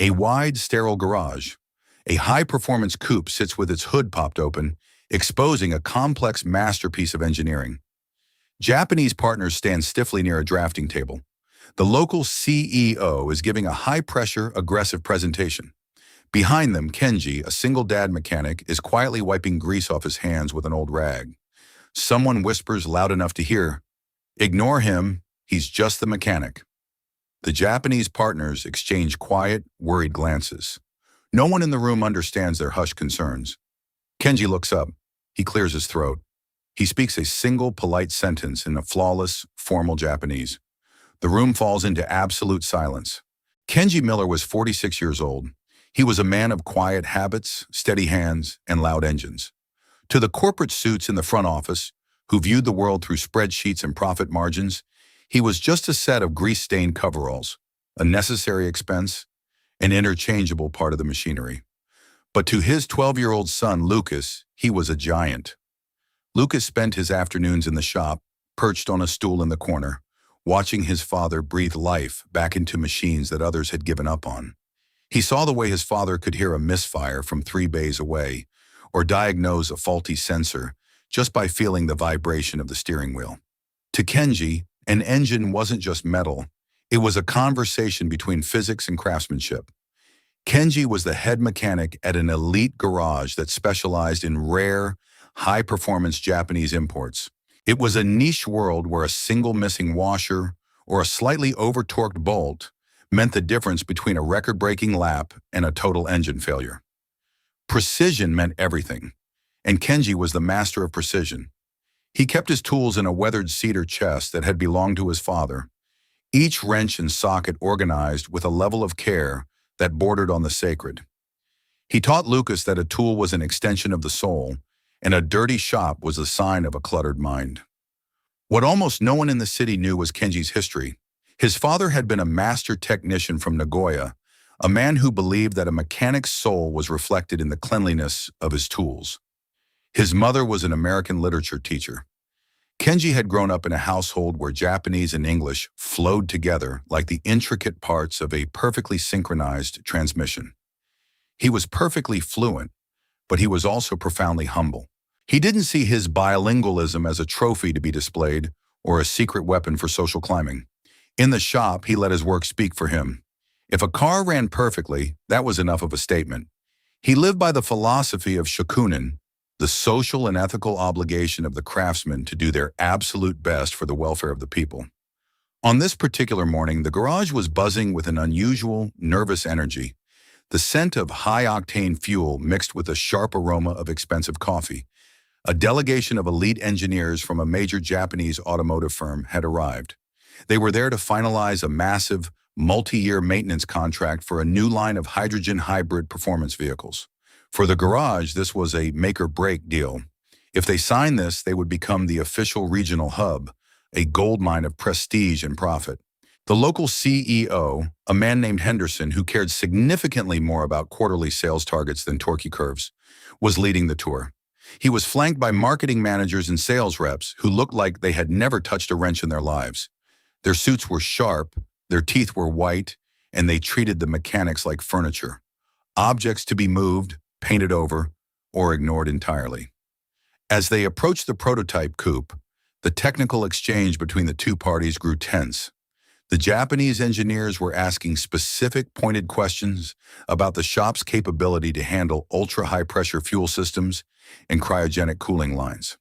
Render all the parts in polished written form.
A wide, sterile garage. A high-performance coupe sits with its hood popped open, exposing a complex masterpiece of engineering. Japanese partners stand stiffly near a drafting table. The local CEO is giving a high-pressure, aggressive presentation. Behind them, Kenji, a single-dad mechanic, is quietly wiping grease off his hands with an old rag. Someone whispers loud enough to hear, "Ignore him, he's just the mechanic." The Japanese partners exchange quiet, worried glances. No one in the room understands their hushed concerns. Kenji looks up. He clears his throat. He speaks a single polite sentence in a flawless, formal Japanese. The room falls into absolute silence. Kenji Miller was 46 years old. He was a man of quiet habits, steady hands, and loud engines. To the corporate suits in the front office, who viewed the world through spreadsheets and profit margins, he was just a set of grease-stained coveralls, a necessary expense, an interchangeable part of the machinery. But to his 12-year-old son, Lucas, he was a giant. Lucas spent his afternoons in the shop, perched on a stool in the corner, watching his father breathe life back into machines that others had given up on. He saw the way his father could hear a misfire from 3 bays away, or diagnose a faulty sensor just by feeling the vibration of the steering wheel. To Kenji, an engine wasn't just metal, it was a conversation between physics and craftsmanship. Kenji was the head mechanic at an elite garage that specialized in rare, high-performance Japanese imports. It was a niche world where a single missing washer or a slightly over-torqued bolt meant the difference between a record-breaking lap and a total engine failure. Precision meant everything, and Kenji was the master of precision. He kept his tools in a weathered cedar chest that had belonged to his father, each wrench and socket organized with a level of care that bordered on the sacred. He taught Lucas that a tool was an extension of the soul, and a dirty shop was a sign of a cluttered mind. What almost no one in the city knew was Kenji's history. His father had been a master technician from Nagoya, a man who believed that a mechanic's soul was reflected in the cleanliness of his tools. His mother was an American literature teacher. Kenji had grown up in a household where Japanese and English flowed together like the intricate parts of a perfectly synchronized transmission. He was perfectly fluent, but he was also profoundly humble. He didn't see his bilingualism as a trophy to be displayed or a secret weapon for social climbing. In the shop, he let his work speak for him. If a car ran perfectly, that was enough of a statement. He lived by the philosophy of shokunin, the social and ethical obligation of the craftsmen to do their absolute best for the welfare of the people. On this particular morning, the garage was buzzing with an unusual, nervous energy. The scent of high-octane fuel mixed with the sharp aroma of expensive coffee. A delegation of elite engineers from a major Japanese automotive firm had arrived. They were there to finalize a massive, multi-year maintenance contract for a new line of hydrogen hybrid performance vehicles. For the garage, this was a make-or-break deal. If they signed this, they would become the official regional hub, a goldmine of prestige and profit. The local CEO, a man named Henderson who cared significantly more about quarterly sales targets than torquey curves, was leading the tour. He was flanked by marketing managers and sales reps who looked like they had never touched a wrench in their lives. Their suits were sharp, their teeth were white, and they treated the mechanics like furniture. Objects to be moved, painted over, or ignored entirely. As they approached the prototype coupe, the technical exchange between the two parties grew tense. The Japanese engineers were asking specific, pointed questions about the shop's capability to handle ultra-high-pressure fuel systems and cryogenic cooling lines.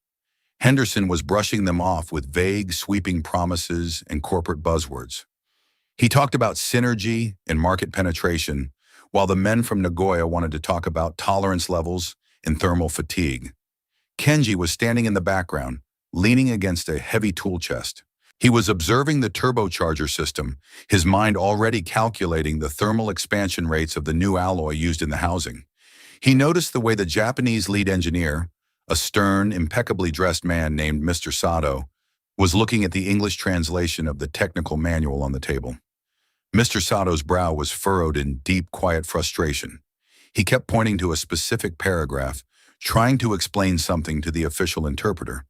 Henderson was brushing them off with vague, sweeping promises and corporate buzzwords. He talked about synergy and market penetration, while the men from Nagoya wanted to talk about tolerance levels and thermal fatigue. Kenji was standing in the background, leaning against a heavy tool chest. He was observing the turbocharger system, his mind already calculating the thermal expansion rates of the new alloy used in the housing. He noticed the way the Japanese lead engineer, a stern, impeccably dressed man named Mr. Sato, was looking at the English translation of the technical manual on the table. Mr. Sato's brow was furrowed in deep, quiet frustration. He kept pointing to a specific paragraph, trying to explain something to the official interpreter.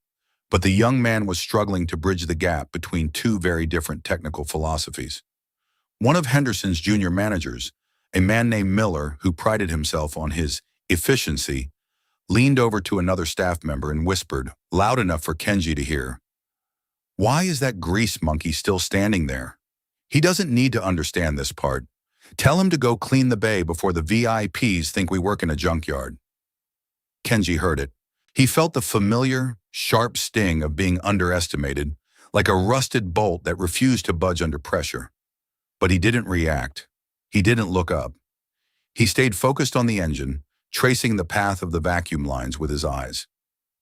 But the young man was struggling to bridge the gap between two very different technical philosophies. One of Henderson's junior managers, A man named Miller, who prided himself on his efficiency, leaned over to another staff member and whispered, loud enough for Kenji to hear, "Why is that grease monkey still standing there? He doesn't need to understand this part. Tell him to go clean the bay before the VIPs think we work in a junkyard." Kenji heard it. He felt the familiar, sharp sting of being underestimated, like a rusted bolt that refused to budge under pressure. But he didn't react. He didn't look up. He stayed focused on the engine, tracing the path of the vacuum lines with his eyes.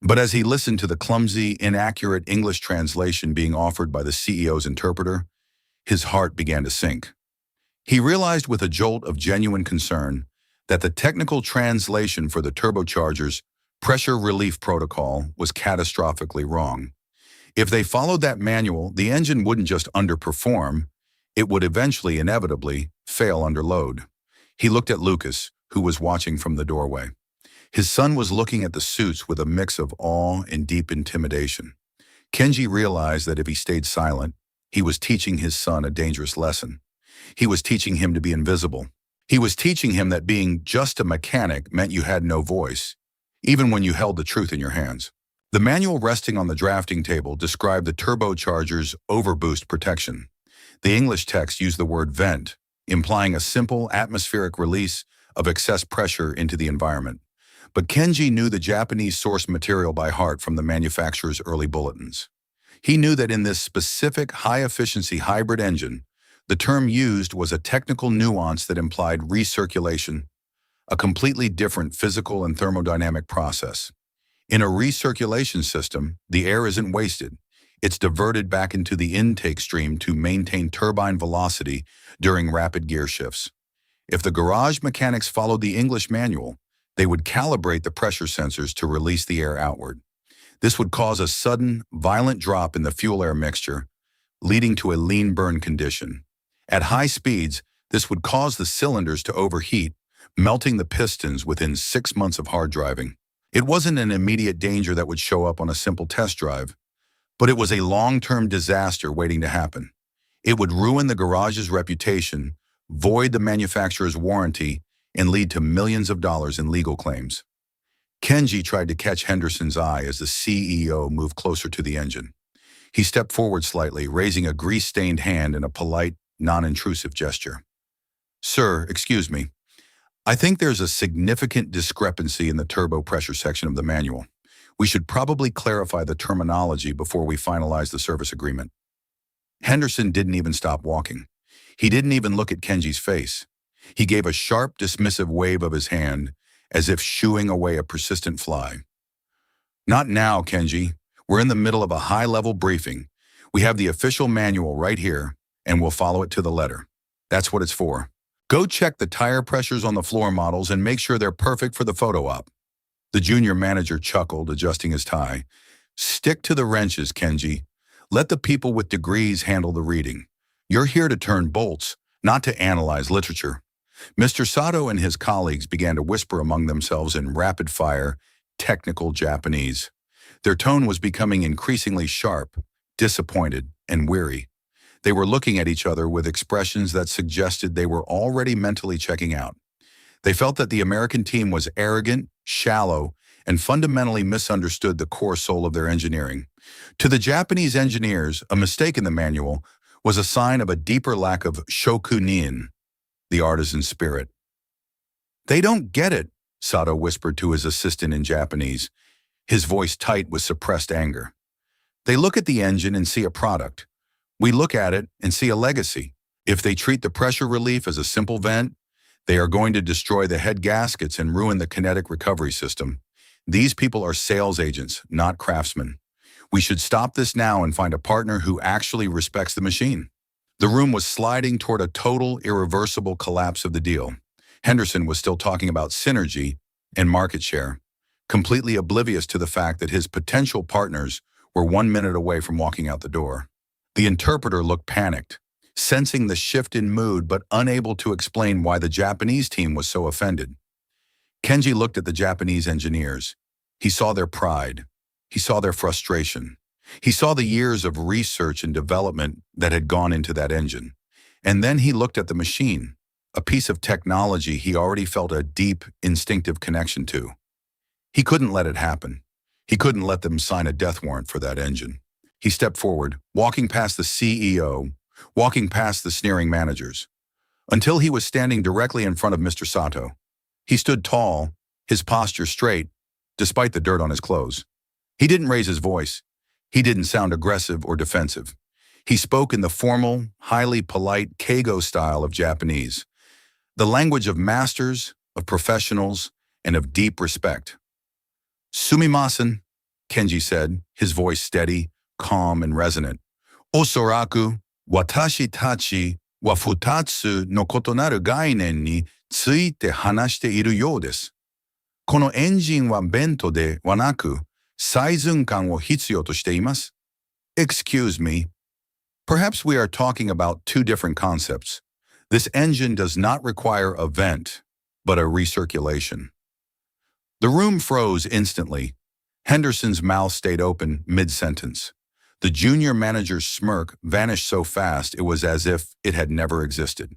But as he listened to the clumsy, inaccurate English translation being offered by the CEO's interpreter, his heart began to sink. He realized with a jolt of genuine concern that the technical translation for the turbocharger's pressure relief protocol was catastrophically wrong. If they followed that manual, the engine wouldn't just underperform, it would eventually, inevitably, fail under load. He looked at Lucas, who was watching from the doorway. His son was looking at the suits with a mix of awe and deep intimidation. Kenji realized that if he stayed silent, he was teaching his son a dangerous lesson. He was teaching him to be invisible. He was teaching him that being just a mechanic meant you had no voice, even when you held the truth in your hands. The manual resting on the drafting table described the turbocharger's overboost protection. The English text used the word vent, implying a simple atmospheric release of excess pressure into the environment. But Kenji knew the Japanese source material by heart from the manufacturer's early bulletins. He knew that in this specific high-efficiency hybrid engine, the term used was a technical nuance that implied recirculation, a completely different physical and thermodynamic process. In a recirculation system, the air isn't wasted. It's diverted back into the intake stream to maintain turbine velocity during rapid gear shifts. If the garage mechanics followed the English manual, they would calibrate the pressure sensors to release the air outward. This would cause a sudden, violent drop in the fuel-air mixture, leading to a lean burn condition. At high speeds, this would cause the cylinders to overheat, melting the pistons within 6 months of hard driving. It wasn't an immediate danger that would show up on a simple test drive, but it was a long-term disaster waiting to happen. It would ruin the garage's reputation, void the manufacturer's warranty, and lead to millions of dollars in legal claims. Kenji tried to catch Henderson's eye as the CEO moved closer to the engine. He stepped forward slightly, raising a grease-stained hand in a polite, non-intrusive gesture. "Sir, excuse me. I think there's a significant discrepancy in the turbo pressure section of the manual. We should probably clarify the terminology before we finalize the service agreement." Henderson didn't even stop walking. He didn't even look at Kenji's face. He gave a sharp, dismissive wave of his hand, as if shooing away a persistent fly. "Not now, Kenji. We're in the middle of a high-level briefing. We have the official manual right here, and we'll follow it to the letter. That's what it's for. Go check the tire pressures on the floor models and make sure they're perfect for the photo op." The junior manager chuckled, adjusting his tie. "Stick to the wrenches, Kenji. Let the people with degrees handle the reading. You're here to turn bolts, not to analyze literature." Mr. Sato and his colleagues began to whisper among themselves in rapid-fire, technical Japanese. Their tone was becoming increasingly sharp, disappointed, and weary. They were looking at each other with expressions that suggested they were already mentally checking out. They felt that the American team was arrogant, shallow, and fundamentally misunderstood the core soul of their engineering. To the Japanese engineers, a mistake in the manual was a sign of a deeper lack of shokunin, the artisan spirit. "They don't get it," Sato whispered to his assistant in Japanese, his voice tight with suppressed anger. "They look at the engine and see a product. We look at it and see a legacy. If they treat the pressure relief as a simple vent, they are going to destroy the head gaskets and ruin the kinetic recovery system. These people are sales agents, not craftsmen. We should stop this now and find a partner who actually respects the machine." The room was sliding toward a total, irreversible collapse of the deal. Henderson was still talking about synergy and market share, completely oblivious to the fact that his potential partners were 1 minute away from walking out the door. The interpreter looked panicked, sensing the shift in mood but unable to explain why the Japanese team was so offended. Kenji looked at the Japanese engineers. He saw their pride. He saw their frustration. He saw the years of research and development that had gone into that engine. And then he looked at the machine, a piece of technology he already felt a deep, instinctive connection to. He couldn't let it happen. He couldn't let them sign a death warrant for that engine. He stepped forward, walking past the CEO, walking past the sneering managers, until he was standing directly in front of Mr. Sato. He stood tall, his posture straight, despite the dirt on his clothes. He didn't raise his voice. He didn't sound aggressive or defensive. He spoke in the formal, highly polite Keigo style of Japanese, the language of masters, of professionals, and of deep respect. "Sumimasen," Kenji said, his voice steady, calm, and resonant. "Osoraku, watashi tachi wa futatsu no kotonaru gainen ni tsuite hanashite iru you desu. Kono engine wa bento de wa naku, saizunkan wo hitsuyo to shite imasu." Excuse me. Perhaps we are talking about two different concepts. This engine does not require a vent, but a recirculation. The room froze instantly. Henderson's mouth stayed open mid-sentence. The junior manager's smirk vanished so fast it was as if it had never existed.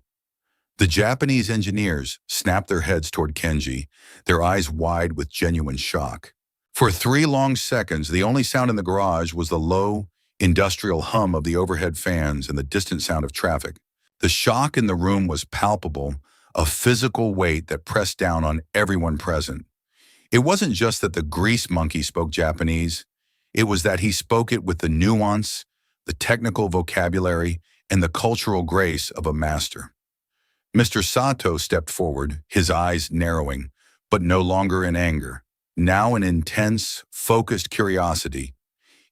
The Japanese engineers snapped their heads toward Kenji, their eyes wide with genuine shock. For 3 long seconds, the only sound in the garage was the low, industrial hum of the overhead fans and the distant sound of traffic. The shock in the room was palpable, a physical weight that pressed down on everyone present. It wasn't just that the grease monkey spoke Japanese. It was that he spoke it with the nuance, the technical vocabulary, and the cultural grace of a master. Mr. Sato stepped forward, his eyes narrowing, but no longer in anger, now in intense, focused curiosity.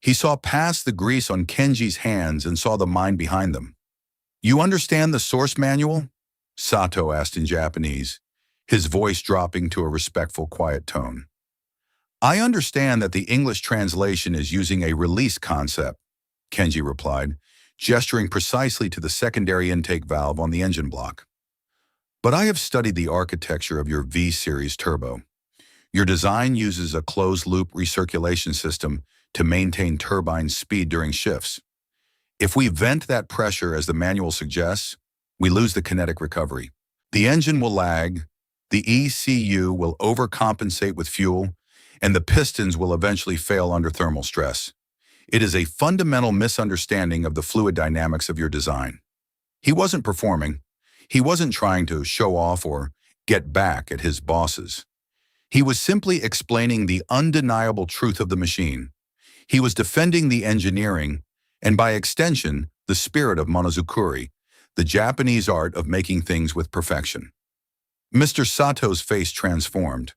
He saw past the grease on Kenji's hands and saw the mind behind them. "You understand the source manual?" Sato asked in Japanese, his voice dropping to a respectful, quiet tone. "I understand that the English translation is using a release concept," Kenji replied, gesturing precisely to the secondary intake valve on the engine block. "But I have studied the architecture of your V-Series turbo. Your design uses a closed-loop recirculation system to maintain turbine speed during shifts. If we vent that pressure as the manual suggests, we lose the kinetic recovery. The engine will lag, the ECU will overcompensate with fuel, and the pistons will eventually fail under thermal stress. It is a fundamental misunderstanding of the fluid dynamics of your design." He wasn't performing. He wasn't trying to show off or get back at his bosses. He was simply explaining the undeniable truth of the machine. He was defending the engineering, and by extension, the spirit of monozukuri, the Japanese art of making things with perfection. Mr. Sato's face transformed.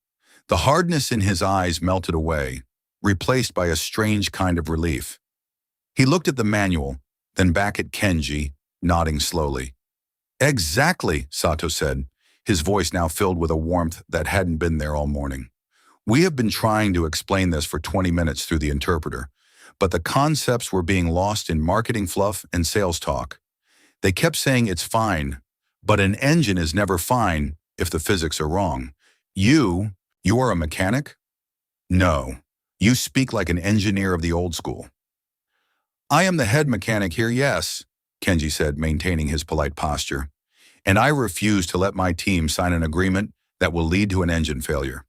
The hardness in his eyes melted away, replaced by a strange kind of relief. He looked at the manual, then back at Kenji, nodding slowly. "Exactly," Sato said, his voice now filled with a warmth that hadn't been there all morning. "We have been trying to explain this for 20 minutes through the interpreter, but the concepts were being lost in marketing fluff and sales talk. They kept saying it's fine, but an engine is never fine if the physics are wrong. You are a mechanic? No, you speak like an engineer of the old school." "I am the head mechanic here, yes," Kenji said, maintaining his polite posture. "And I refuse to let my team sign an agreement that will lead to an engine failure.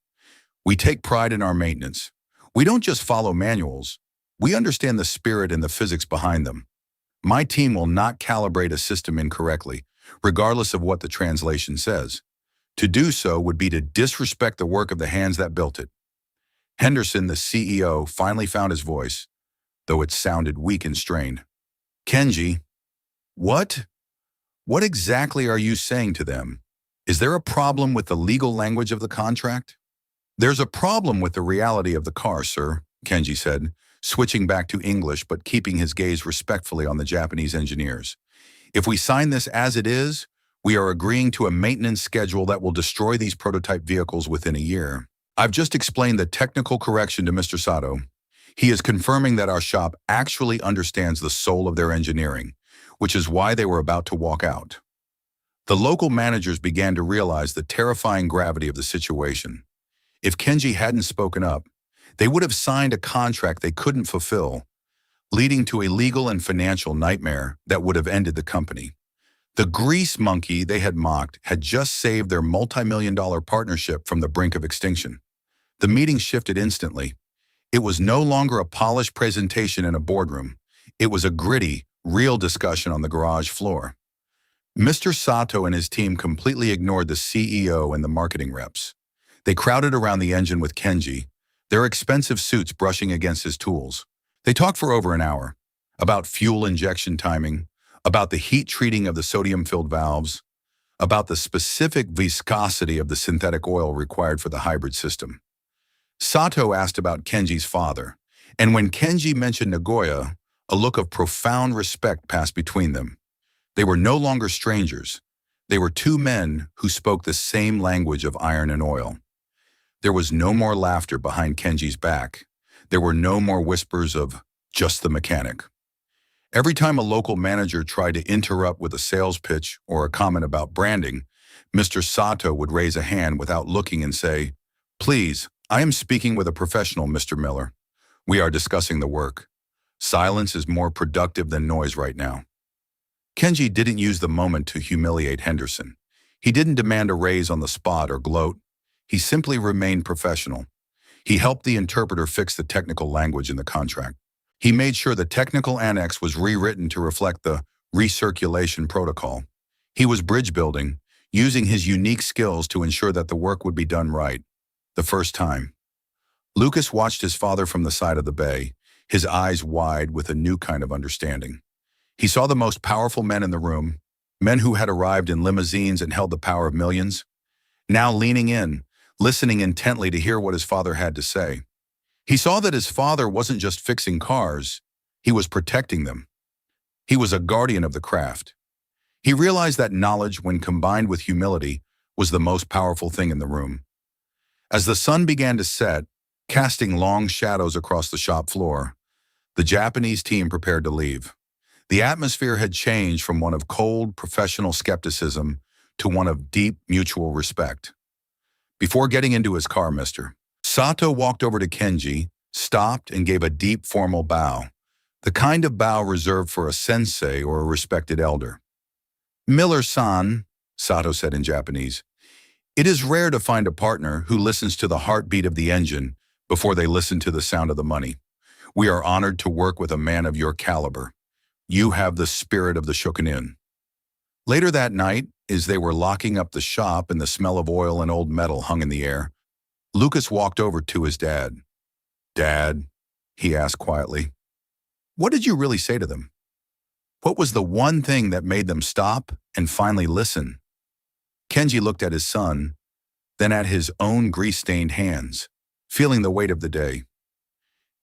We take pride in our maintenance. We don't just follow manuals. We understand the spirit and the physics behind them. My team will not calibrate a system incorrectly, regardless of what the translation says. To do so would be to disrespect the work of the hands that built it." Henderson, the CEO, finally found his voice, though it sounded weak and strained. "Kenji, what exactly are you saying to them? Is there a problem with the legal language of the contract?" "There's a problem with the reality of the car, sir," Kenji said, switching back to English but keeping his gaze respectfully on the Japanese engineers. "If we sign this as it is, we are agreeing to a maintenance schedule that will destroy these prototype vehicles within a year. I've just explained the technical correction to Mr. Sato. He is confirming that our shop actually understands the soul of their engineering, which is why they were about to walk out." The local managers began to realize the terrifying gravity of the situation. If Kenji hadn't spoken up, they would have signed a contract they couldn't fulfill, leading to a legal and financial nightmare that would have ended the company. The grease monkey they had mocked had just saved their multi-million-dollar partnership from the brink of extinction. The meeting shifted instantly. It was no longer a polished presentation in a boardroom. It was a gritty, real discussion on the garage floor. Mr. Sato and his team completely ignored the CEO and the marketing reps. They crowded around the engine with Kenji, their expensive suits brushing against his tools. They talked for over an hour about fuel injection timing, about the heat treating of the sodium-filled valves, about the specific viscosity of the synthetic oil required for the hybrid system. Sato asked about Kenji's father, and when Kenji mentioned Nagoya, a look of profound respect passed between them. They were no longer strangers. They were two men who spoke the same language of iron and oil. There was no more laughter behind Kenji's back. There were no more whispers of just the mechanic. Every time a local manager tried to interrupt with a sales pitch or a comment about branding, Mr. Sato would raise a hand without looking and say, "Please, I am speaking with a professional, Mr. Miller. We are discussing the work. Silence is more productive than noise right now." Kenji didn't use the moment to humiliate Henderson. He didn't demand a raise on the spot or gloat. He simply remained professional. He helped the interpreter fix the technical language in the contract. He made sure the technical annex was rewritten to reflect the recirculation protocol. He was bridge building, using his unique skills to ensure that the work would be done right, the first time. Lucas watched his father from the side of the bay, his eyes wide with a new kind of understanding. He saw the most powerful men in the room, men who had arrived in limousines and held the power of millions, now leaning in, listening intently to hear what his father had to say. He saw that his father wasn't just fixing cars, he was protecting them. He was a guardian of the craft. He realized that knowledge, when combined with humility, was the most powerful thing in the room. As the sun began to set, casting long shadows across the shop floor, the Japanese team prepared to leave. The atmosphere had changed from one of cold, professional skepticism to one of deep, mutual respect. Before getting into his car, Mr. Sato walked over to Kenji, stopped, and gave a deep, formal bow, the kind of bow reserved for a sensei or a respected elder. "Miller-san," Sato said in Japanese, "it is rare to find a partner who listens to the heartbeat of the engine before they listen to the sound of the money. We are honored to work with a man of your caliber. You have the spirit of the Shokunin." Later that night, as they were locking up the shop and the smell of oil and old metal hung in the air, Lucas walked over to his dad. "Dad," he asked quietly, "what did you really say to them? What was the one thing that made them stop and finally listen?" Kenji looked at his son, then at his own grease-stained hands, feeling the weight of the day.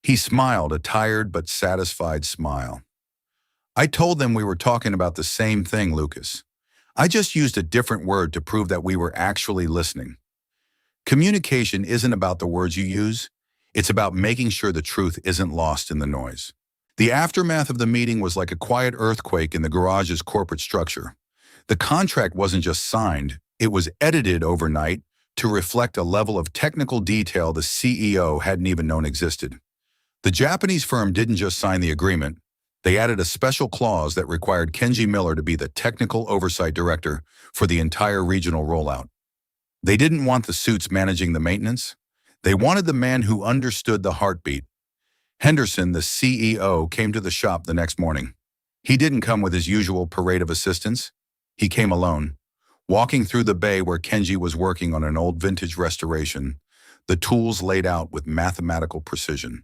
He smiled, a tired but satisfied smile. "I told them we were talking about the same thing, Lucas. I just used a different word to prove that we were actually listening. Communication isn't about the words you use. It's about making sure the truth isn't lost in the noise." The aftermath of the meeting was like a quiet earthquake in the garage's corporate structure. The contract wasn't just signed, it was edited overnight to reflect a level of technical detail the CEO hadn't even known existed. The Japanese firm didn't just sign the agreement, they added a special clause that required Kenji Miller to be the technical oversight director for the entire regional rollout. They didn't want the suits managing the maintenance. They wanted the man who understood the heartbeat. Henderson, the CEO, came to the shop the next morning. He didn't come with his usual parade of assistants. He came alone, walking through the bay where Kenji was working on an old vintage restoration, the tools laid out with mathematical precision.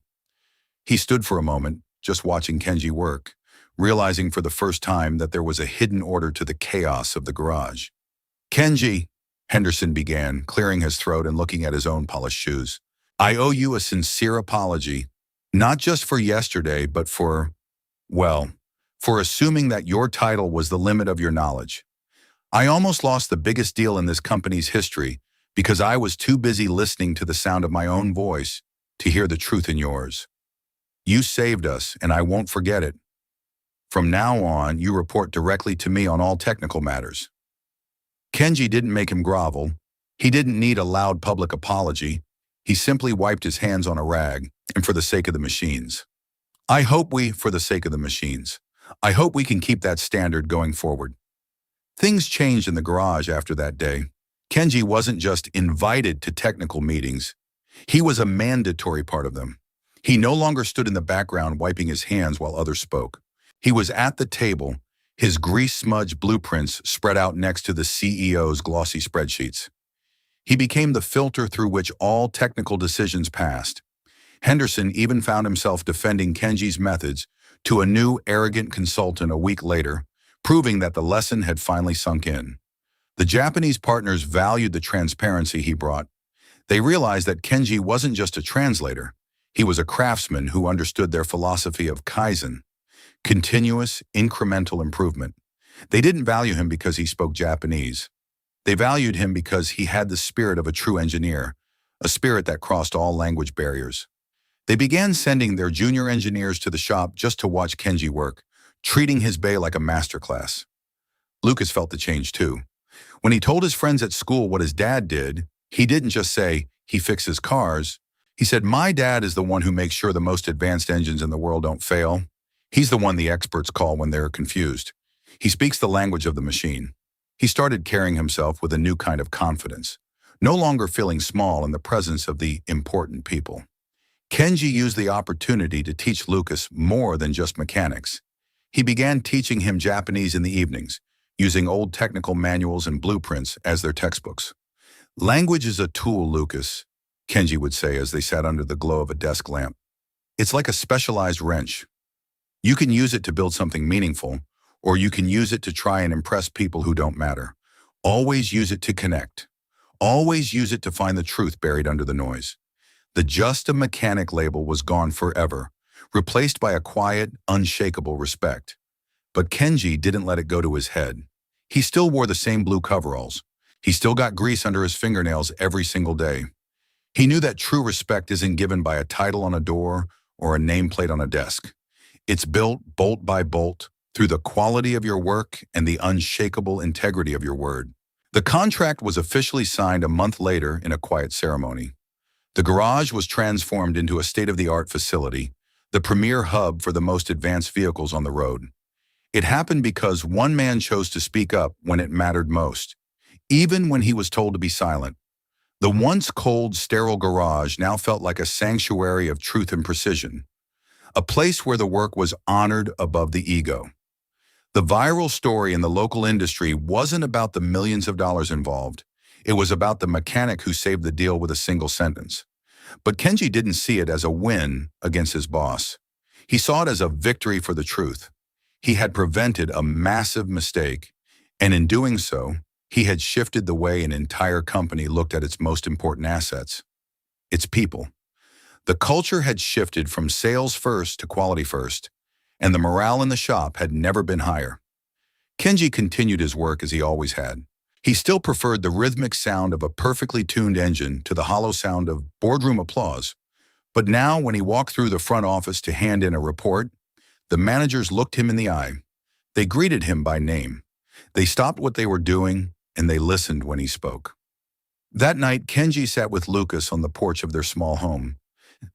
He stood for a moment, just watching Kenji work, realizing for the first time that there was a hidden order to the chaos of the garage. "Kenji," Henderson began, clearing his throat and looking at his own polished shoes, "I owe you a sincere apology, not just for yesterday, but for assuming that your title was the limit of your knowledge. I almost lost the biggest deal in this company's history because I was too busy listening to the sound of my own voice to hear the truth in yours. You saved us, and I won't forget it. From now on, you report directly to me on all technical matters." Kenji didn't make him grovel. He didn't need a loud public apology. He simply wiped his hands on a rag, and for the sake of the machines. I hope we can keep that standard going forward. Things changed in the garage after that day. Kenji wasn't just invited to technical meetings. He was a mandatory part of them. He no longer stood in the background wiping his hands while others spoke. He was at the table, his grease-smudged blueprints spread out next to the CEO's glossy spreadsheets. He became the filter through which all technical decisions passed. Henderson even found himself defending Kenji's methods to a new arrogant consultant a week later, proving that the lesson had finally sunk in. The Japanese partners valued the transparency he brought. They realized that Kenji wasn't just a translator. He was a craftsman who understood their philosophy of Kaizen, continuous, incremental improvement. They didn't value him because he spoke Japanese. They valued him because he had the spirit of a true engineer, a spirit that crossed all language barriers. They began sending their junior engineers to the shop just to watch Kenji work, treating his bay like a masterclass. Lucas felt the change too. When he told his friends at school what his dad did, he didn't just say, he fixes cars. He said, my dad is the one who makes sure the most advanced engines in the world don't fail. He's the one the experts call when they're confused. He speaks the language of the machine. He started carrying himself with a new kind of confidence, no longer feeling small in the presence of the important people. Kenji used the opportunity to teach Lucas more than just mechanics. He began teaching him Japanese in the evenings, using old technical manuals and blueprints as their textbooks. Language is a tool, Lucas, Kenji would say as they sat under the glow of a desk lamp. It's like a specialized wrench. You can use it to build something meaningful, or you can use it to try and impress people who don't matter. Always use it to connect. Always use it to find the truth buried under the noise. The just a mechanic label was gone forever, replaced by a quiet, unshakable respect. But Kenji didn't let it go to his head. He still wore the same blue coveralls. He still got grease under his fingernails every single day. He knew that true respect isn't given by a title on a door or a nameplate on a desk. It's built bolt by bolt through the quality of your work and the unshakable integrity of your word. The contract was officially signed a month later in a quiet ceremony. The garage was transformed into a state-of-the-art facility, the premier hub for the most advanced vehicles on the road. It happened because one man chose to speak up when it mattered most, even when he was told to be silent. The once cold, sterile garage now felt like a sanctuary of truth and precision, a place where the work was honored above the ego. The viral story in the local industry wasn't about the millions of dollars involved. It was about the mechanic who saved the deal with a single sentence. But Kenji didn't see it as a win against his boss. He saw it as a victory for the truth. He had prevented a massive mistake, and in doing so, he had shifted the way an entire company looked at its most important assets, its people. The culture had shifted from sales first to quality first, and the morale in the shop had never been higher. Kenji continued his work as he always had. He still preferred the rhythmic sound of a perfectly tuned engine to the hollow sound of boardroom applause. But now, when he walked through the front office to hand in a report, the managers looked him in the eye. They greeted him by name. They stopped what they were doing, and they listened when he spoke. That night, Kenji sat with Lucas on the porch of their small home.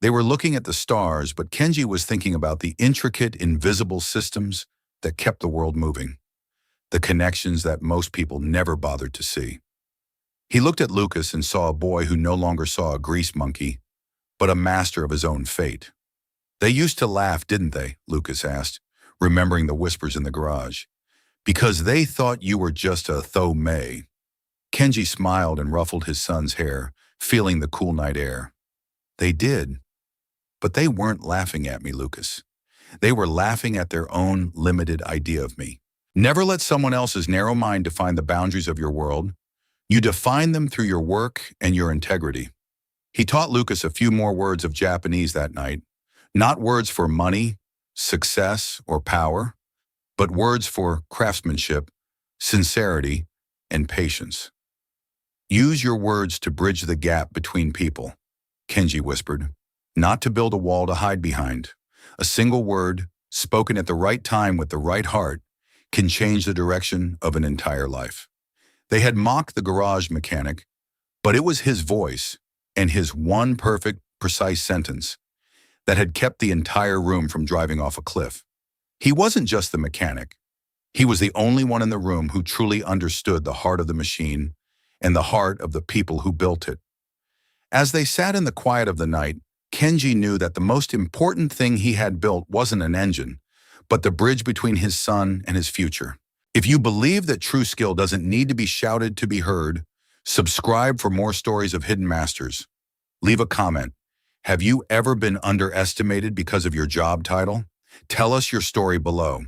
They were looking at the stars, but Kenji was thinking about the intricate, invisible systems that kept the world moving, the connections that most people never bothered to see. He looked at Lucas and saw a boy who no longer saw a grease monkey, but a master of his own fate. They used to laugh, didn't they? Lucas asked, remembering the whispers in the garage. Because they thought you were just a Thomei. Kenji smiled and ruffled his son's hair, feeling the cool night air. They did. But they weren't laughing at me, Lucas. They were laughing at their own limited idea of me. Never let someone else's narrow mind define the boundaries of your world. You define them through your work and your integrity. He taught Lucas a few more words of Japanese that night, not words for money, success, or power, but words for craftsmanship, sincerity, and patience. Use your words to bridge the gap between people, Kenji whispered, not to build a wall to hide behind. A single word, spoken at the right time with the right heart, can change the direction of an entire life. They had mocked the garage mechanic, but it was his voice and his one perfect, precise sentence that had kept the entire room from driving off a cliff. He wasn't just the mechanic. He was the only one in the room who truly understood the heart of the machine and the heart of the people who built it. As they sat in the quiet of the night, Kenji knew that the most important thing he had built wasn't an engine, but the bridge between his son and his future. If you believe that true skill doesn't need to be shouted to be heard, subscribe for more stories of hidden masters. Leave a comment. Have you ever been underestimated because of your job title? Tell us your story below.